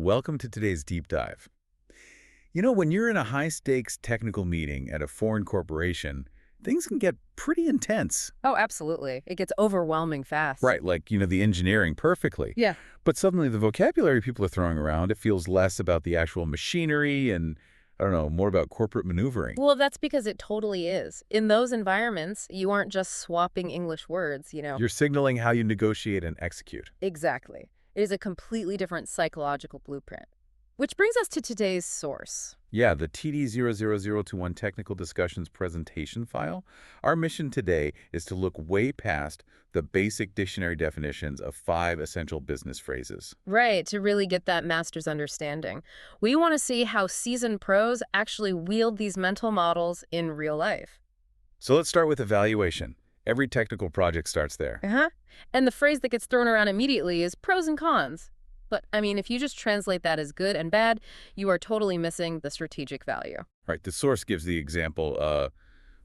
Welcome to today's deep dive. When you're in a high-stakes technical meeting at a foreign corporation, things can get pretty intense. Oh, absolutely. It gets overwhelming fast. Right, like, the engineering perfectly. Yeah. But suddenly the vocabulary people are throwing around, it feels less about the actual machinery and, I don't know, more about corporate maneuvering. Well, that's because it totally is. In those environments, you aren't just swapping English words. You're signaling how you negotiate and execute. Exactly. It is a completely different psychological blueprint. Which brings us to today's source. Yeah, the TD0021 Technical Discussions presentation file. Our mission today is to look way past the basic dictionary definitions of 5 essential business phrases. Right, to really get that master's understanding. We want to see how seasoned pros actually wield these mental models in real life. So let's start with evaluation. Every technical project starts there. And the phrase that gets thrown around immediately is pros and cons. But, if you just translate that as good and bad, you are totally missing the strategic value. Right, the source gives the example,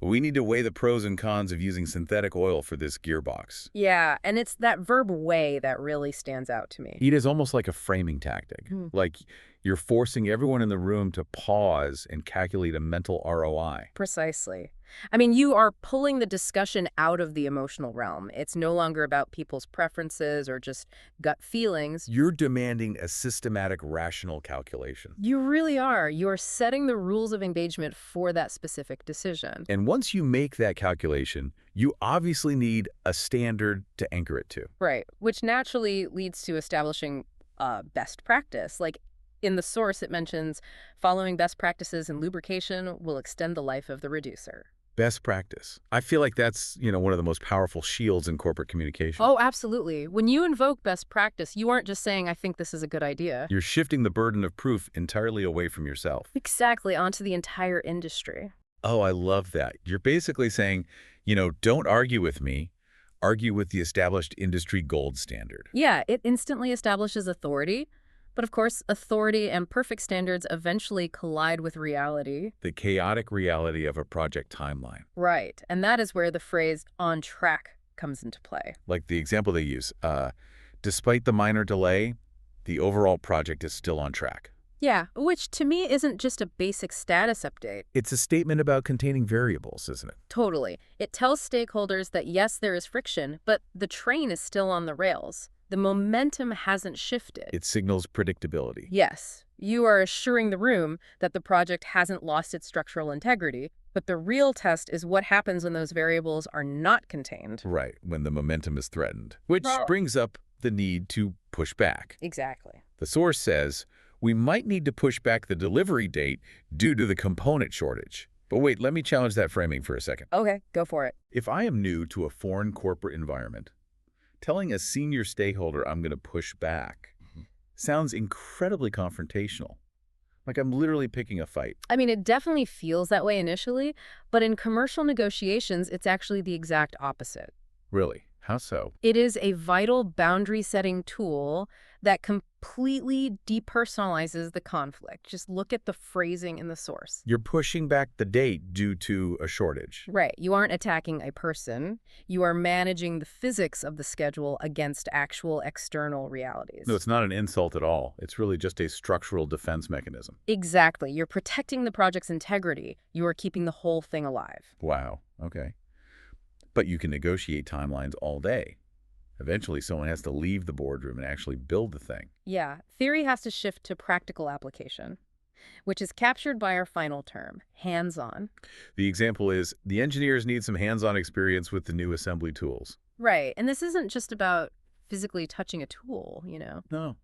we need to weigh the pros and cons of using synthetic oil for this gearbox. Yeah, and it's that verb weigh that really stands out to me. It is almost like a framing tactic. Like you're forcing everyone in the room to pause and calculate a mental ROI. Precisely. You are pulling the discussion out of the emotional realm. It's no longer about people's preferences or just gut feelings. You're demanding a systematic, rational calculation. You really are. You're setting the rules of engagement for that specific decision. And once you make that calculation, you obviously need a standard to anchor it to. Right, which naturally leads to establishing best practice. Like in the source, it mentions following best practices in lubrication will extend the life of the reducer. Best practice. I feel like that's, one of the most powerful shields in corporate communication. Oh, absolutely. When you invoke best practice, you aren't just saying, I think this is a good idea. You're shifting the burden of proof entirely away from yourself. Exactly, onto the entire industry. Oh, I love that. You're basically saying, don't argue with me, argue with the established industry gold standard. Yeah, it instantly establishes authority. But of course, authority and perfect standards eventually collide with reality. The chaotic reality of a project timeline. Right, and that is where the phrase on track comes into play. Like the example they use, despite the minor delay, the overall project is still on track. Yeah, which to me isn't just a basic status update. It's a statement about containing variables, isn't it? Totally. It tells stakeholders that yes, there is friction, but the train is still on the rails. The momentum hasn't shifted. It signals predictability. Yes, you are assuring the room that the project hasn't lost its structural integrity, but the real test is what happens when those variables are not contained. Right, when the momentum is threatened. Which brings up the need to push back. Exactly. The source says, we might need to push back the delivery date due to the component shortage. But wait, let me challenge that framing for a second. Okay, go for it. If I am new to a foreign corporate environment, telling a senior stakeholder I'm going to push back sounds incredibly confrontational. Like I'm literally picking a fight. It definitely feels that way initially, but in commercial negotiations, it's actually the exact opposite. Really? How so? It is a vital boundary-setting tool that completely depersonalizes the conflict. Just look at the phrasing in the source. You're pushing back the date due to a shortage. Right. You aren't attacking a person. You are managing the physics of the schedule against actual external realities. No, it's not an insult at all. It's really just a structural defense mechanism. Exactly. You're protecting the project's integrity. You are keeping the whole thing alive. Wow. Okay. But you can negotiate timelines all day. Eventually, someone has to leave the boardroom and actually build the thing. Yeah, theory has to shift to practical application, which is captured by our final term, hands-on. The example is, the engineers need some hands-on experience with the new assembly tools. Right, and this isn't just about physically touching a tool, No,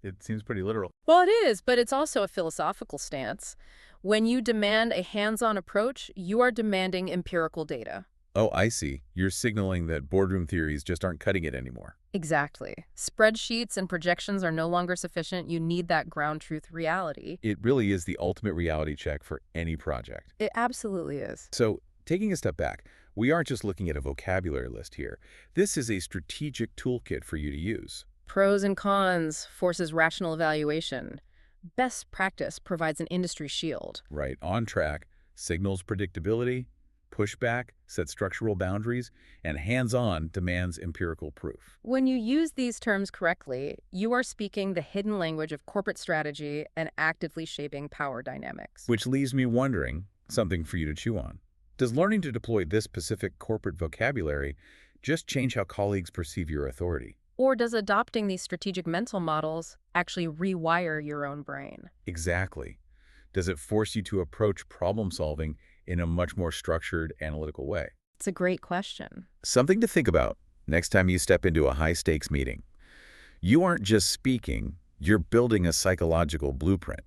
it seems pretty literal. Well, it is, but it's also a philosophical stance. When you demand a hands-on approach, you are demanding empirical data. Oh, I see. You're signaling that boardroom theories just aren't cutting it anymore. Exactly. Spreadsheets and projections are no longer sufficient. You need that ground truth reality. It really is the ultimate reality check for any project. It absolutely is. So, taking a step back, we aren't just looking at a vocabulary list here. This is a strategic toolkit for you to use. Pros and cons forces rational evaluation. Best practice provides an industry shield. Right, on track, signals predictability, pushback, sets structural boundaries, and hands-on demands empirical proof. When you use these terms correctly, you are speaking the hidden language of corporate strategy and actively shaping power dynamics. Which leaves me wondering, something for you to chew on. Does learning to deploy this specific corporate vocabulary just change how colleagues perceive your authority? Or does adopting these strategic mental models actually rewire your own brain? Exactly. Does it force you to approach problem solving in a much more structured, analytical way? It's a great question. Something to think about next time you step into a high-stakes meeting. You aren't just speaking, you're building a psychological blueprint.